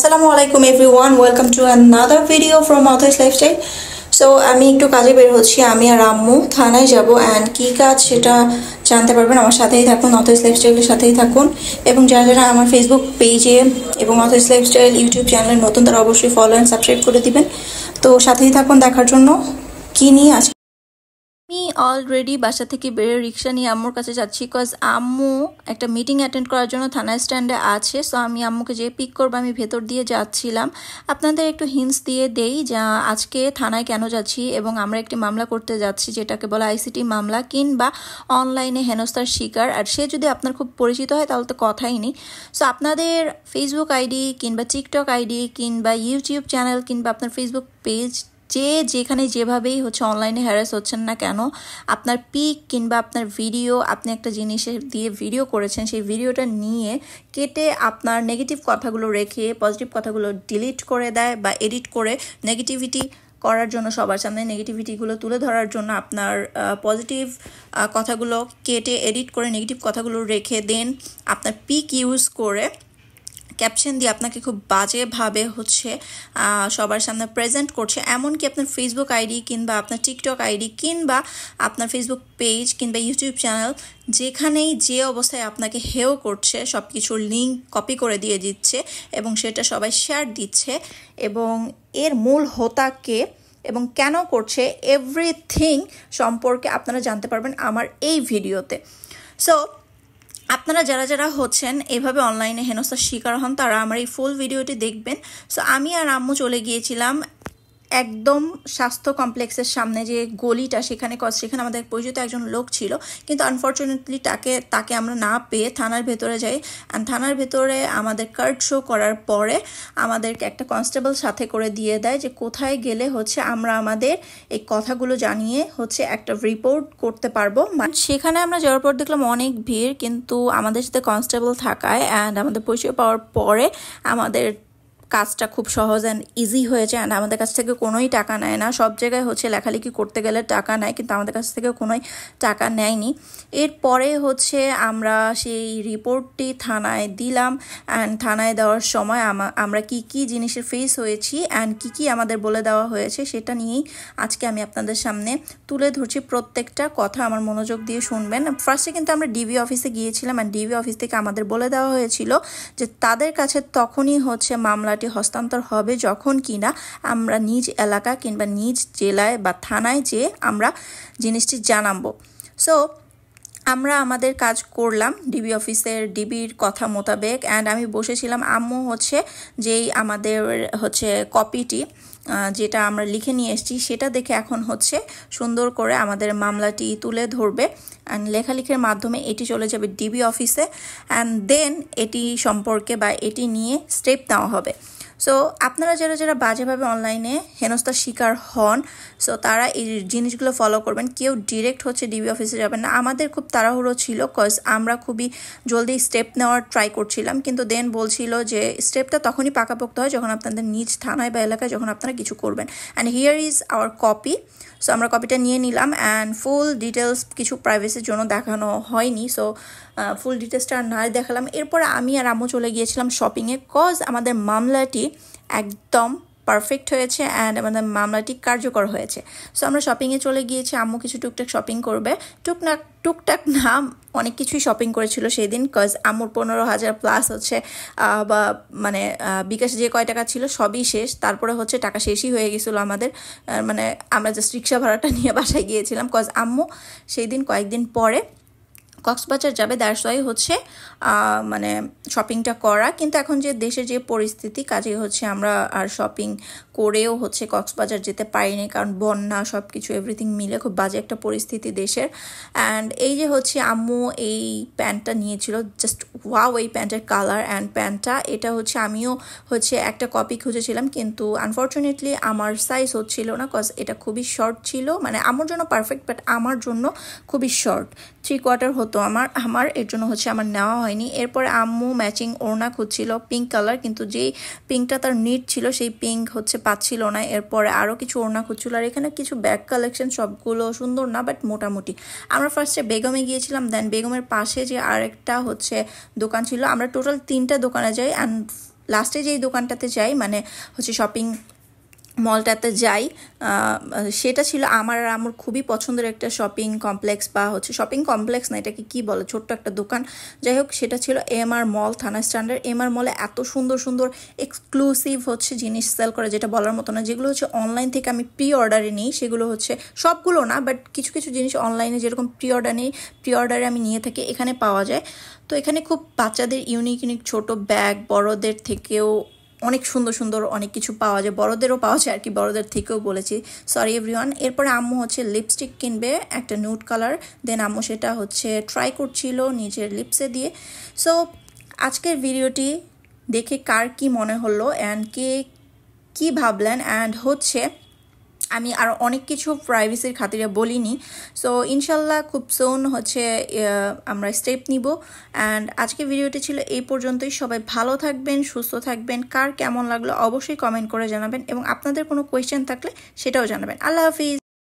Assalamualaikum everyone, welcome to another video from Author's Lifestyle. So আমি একটু কাজে বের হচ্ছি, আমি আর আম্মু থানায় যাব এন্ড কি কাজ সেটা জানতে পারবেন। আমার সাথেই থাকুন, অথর্স লাইফস্টাইলের সাথেই থাকুন এবং যারা যারা আমার ফেসবুক পেজে এবং অথর্স লাইফস্টাইল ইউটিউব চ্যানেলে নতুন তারা অবশ্যই ফলো এন্ড সাবস্ক্রাইব করে দিবেন। তো সাথেই থাকুন দেখার জন্য কি নিয়ে আজকে আমি অলরেডি বাসা থেকে বেরিয়ে রিক্সা নিয়ে আম্মুর কাছে যাচ্ছি, বিকজ আম্মু একটা মিটিং অ্যাটেন্ড করার জন্য থানা স্ট্যান্ডে আছে। সো আমি আম্মুকে যে পিক করবো আমি ভেতর দিয়ে যাচ্ছিলাম। আপনাদের একটু হিন্টস দিয়ে দেই যে আজকে থানায় কেন যাচ্ছি এবং আমরা একটি মামলা করতে যাচ্ছি যেটাকে বলা আইসিটি মামলা কিংবা অনলাইনে হেনস্থার শিকার। আর সে যদি আপনার খুব পরিচিত হয় তাহলে তো কথাই নেই। সো আপনাদের ফেসবুক আইডি কিংবা টিকটক আইডি কিংবা ইউটিউব চ্যানেল কিংবা আপনার ফেসবুক পেজ যেখানে যেভাবেই অনলাইনে হ্যারাস হচ্ছেন না কেন, আপনার পিক কিংবা আপনার ভিডিও, আপনি একটা জিনিসের দিয়ে ভিডিও করেছেন, সেই ভিডিওটা নিয়ে কেটে আপনার নেগেটিভ কথাগুলো রেখে পজিটিভ কথাগুলো ডিলিট করে দেয় বা এডিট করে নেগেটিভিটি করার জন্য, সবার সামনে নেগেটিভিটিগুলো তুলে ধরার জন্য আপনার পজিটিভ কথাগুলো কেটে এডিট করে নেগেটিভ কথাগুলো রেখে দেন আপনার পিক ইউজ করে ক্যাপশন দিয়ে আপনাকে খুব বাজেভাবে সবার সামনে প্রেজেন্ট করছে। এমনকি আপনার ফেসবুক আইডি কিংবা আপনার টিকটক আইডি কিংবা আপনার ফেসবুক পেজ কিংবা ইউটিউব চ্যানেল যেখানেই যে অবস্থায় আপনাকে হেও করছে সব কিছুর লিঙ্ক কপি করে দিয়ে দিচ্ছে এবং সেটা সবাই শেয়ার দিচ্ছে এবং এর মূল হোতাকে এবং কেন করছে এভরিথিং সম্পর্কে আপনারা জানতে পারবেন আমার এই ভিডিওতে। সো আপনারা যারা যারা এভাবে অনলাইনে হেনস্থার শিকার হন তারা আমার এই ফুল ভিডিওটি দেখবেন। সো আমি আর আম্মু চলে গিয়েছিলাম একদম স্বাস্থ্য কমপ্লেক্সের সামনে যে গলিটা, সেখানে আমাদের পরিচিত একজন লোক ছিল, কিন্তু আনফর্চুনেটলি তাকে আমরা না পেয়ে থানার ভেতরে যাই। অ্যান্ড থানার ভেতরে আমাদের কার্ড শো করার পরে আমাদেরকে একটা কনস্টেবল সাথে করে দিয়ে দেয় যে কোথায় গেলে আমরা আমাদের এই কথাগুলো জানিয়ে একটা রিপোর্ট করতে পারবো। সেখানে আমরা যাওয়ার পর দেখলাম অনেক ভিড়, কিন্তু আমাদের সাথে কনস্টেবল থাকায় অ্যান্ড আমাদের পরিচয় পাওয়ার পরে আমাদের কাজটা খুব সহজ অ্যান্ড ইজি হয়েছে। অ্যান্ড আমাদের কাছ থেকে কোনোই টাকা নেয় না। সব জায়গায় লেখালেখি করতে গেলে টাকা নেয়, কিন্তু আমাদের কাছ থেকে কোনোই টাকা নেয়নি। এরপরে আমরা সেই রিপোর্টটি থানায় দিলাম অ্যান্ড থানায় দেওয়ার সময় আমরা কি কি জিনিসের ফেস হয়েছি অ্যান্ড কি কি আমাদের বলে দেওয়া হয়েছে সেটা নিয়েই আজকে আমি আপনাদের সামনে তুলে ধরছি। প্রত্যেকটা কথা আমার মনোযোগ দিয়ে শুনবেন। ফার্স্টে কিন্তু আমরা ডিবি অফিসে গিয়েছিলাম অ্যান্ড ডিবি অফিস থেকে আমাদের বলে দেওয়া হয়েছিল যে তাদের কাছে তখনই মামলাটি হস্তান্তর হবে যখন কিনা আমরা নিজ এলাকা কিংবা নিজ জেলায় বা থানায় যে আমরা জিনিসটি জানাবো। সো আমরা আমাদের কাজ করলাম ডিবির কথা মোতাবেক অ্যান্ড আমি বসেছিলাম। আম্মু যেই আমাদের কপিটি যেটা আমরা লিখে নিয়ে এসেছি সেটা দেখে এখন সুন্দর করে আমাদের মামলাটি তুলে ধরবে অ্যান্ড লেখালেখির মাধ্যমে এটি চলে যাবে ডিবি অফিসে অ্যান্ড দেন এটি সম্পর্কে বা এটি নিয়ে স্টেপ নেওয়া হবে। সো আপনারা যারা যারা বাজেভাবে অনলাইনে হেনস্থার শিকার হন, সো তারা এই জিনিসগুলো ফলো করবেন। কেউ ডিরেক্ট ডিবি অফিসে যাবেন না। আমাদের খুব তাড়াহুড়ো ছিল, কজ আমরা খুবই জলদি স্টেপ নেওয়ার ট্রাই করছিলাম, কিন্তু দেন বলছিল যে স্টেপটা তখনই পাকাপোক্ত হয় যখন আপনাদের নিজ থানায় বা এলাকায় যখন আপনারা কিছু করবেন। And here is our copy. So আমরা কপিটা নিয়ে নিলাম অ্যান্ড ফুল ডিটেলস কিছু প্রাইভেসির জন্য দেখানো হয়নি, সো ফুল ডিটেলসটা আর নাই দেখালাম। এরপরে আমি আর আম্মু চলে গিয়েছিলাম শপিংয়ে, কজ আমাদের মামলাটি একদম পারফেক্ট হয়েছে অ্যান্ড আমাদের মামলাটি কার্যকর হয়েছে। সো আমরা শপিংয়ে চলে গিয়েছি। আম্মু কিছু টুকটাক শপিং করবে, টুকটাক না অনেক কিছুই শপিং করেছিল সেই দিন, কজ আম্মুর 15,000 প্লাস বা বিকাশে যে কয় টাকা ছিল সবই শেষ। তারপরে টাকা শেষই হয়ে গেছিলো আমাদের, আমরা জাস্ট রিক্সা ভাড়াটা নিয়ে বাসায় গিয়েছিলাম, কজ আম্মু সেই দিন কয়েকদিন পরে কক্সবাজার যাবে। দ্যাটস ওয়াই শপিংটা করা। কিন্তু এখন যে দেশের যে পরিস্থিতি, কাজেই আমরা আর শপিং করেও কক্সবাজার যেতে পারিনি, কারণ বন্যা সব কিছু এভরিথিং মিলে খুব বাজে একটা পরিস্থিতি দেশের। অ্যান্ড এই যে আম্মু এই প্যান্টটা নিয়েছিল, জাস্ট ওয়াও এই প্যান্টের কালার অ্যান্ড প্যান্টটা এটা আমিও একটা কপি খুঁজেছিলাম, কিন্তু আনফর্চুনেটলি আমার সাইজ হচ্ছিল না, কজ এটা খুবই শর্ট ছিল। আমার জন্য পারফেক্ট, বাট আমার জন্য খুবই শর্ট, 3/4 হতো আমার এর জন্য আমার নেওয়া হয়নি। এরপরে আম্মু ম্যাচিং ওড়না খুঁজছিল পিঙ্ক কালার, কিন্তু যেই পিঙ্কটা তার নিট ছিল সেই পিঙ্ক পাচ্ছিল না। এরপরে আরও কিছু ওড়না খুঁজছিল। আর এখানে কিছু ব্যাগ কালেকশন, সবগুলো সুন্দর না বাট মোটামুটি। আমরা ফার্স্টে বেগমে গিয়েছিলাম, দেন বেগমের পাশে যে আরেকটা দোকান ছিল। আমরা টোটাল 3টা দোকানে যাই অ্যান্ড লাস্টে যেই দোকানটাতে যাই মানে হচ্ছে শপিং মলটাতে যাই, সেটা ছিল আমার আর আমার খুবই পছন্দের একটা শপিং কমপ্লেক্স, বা হচ্ছে শপিং কমপ্লেক্স না, এটাকে কি বলে, ছোট্ট একটা দোকান। যাই হোক, সেটা ছিল এমআর মল, থানা স্ট্যান্ডার্ড। এমআর মলে এত সুন্দর সুন্দর এক্সক্লুসিভ হচ্ছে জিনিস সেল করে, যেটা বলার মতো না। যেগুলো হচ্ছে অনলাইন থেকে আমি প্রি অর্ডারে নিই, সেগুলো হচ্ছে সবগুলো না, বাট কিছু কিছু জিনিস অনলাইনে যেরকম প্রি অর্ডার নিই, প্রি অর্ডারে আমি নিয়ে থাকি, এখানে পাওয়া যায়। তো এখানে খুব বাচ্চাদের ইউনিক ইউনিক ছোট ব্যাগ, বড়দের থেকেও অনেক সুন্দর সুন্দর অনেক কিছু পাওয়া যায়, বড়দেরও পাওয়া যায় আর কি, বড়দের থেকেও বলেছি, সরি এভরিওয়ান। এরপরে আম্মু হচ্ছে লিপস্টিক কিনবে একটা নিউড কালার, দেন আম্মু সেটা হচ্ছে ট্রাই করছিল নিজের লিপসে দিয়ে। সো আজকের ভিডিওটি দেখে কার কি মনে হলো অ্যান্ড কে কী ভাবলেন, অ্যান্ড হচ্ছে আমি আরও অনেক কিছু প্রাইভেসির খাতিরে বলিনি। সো ইনশাল্লাহ খুব সুন হচ্ছে আমরা স্টেপ নিব। অ্যান্ড আজকে ভিডিওটি ছিল এই পর্যন্তই। সবাই ভালো থাকবেন, সুস্থ থাকবেন। কার কেমন লাগলো অবশ্যই কমেন্ট করে জানাবেন, এবং আপনাদের কোনো কোয়েশ্চেন থাকলে সেটাও জানাবেন। আল্লাহ হাফিজ।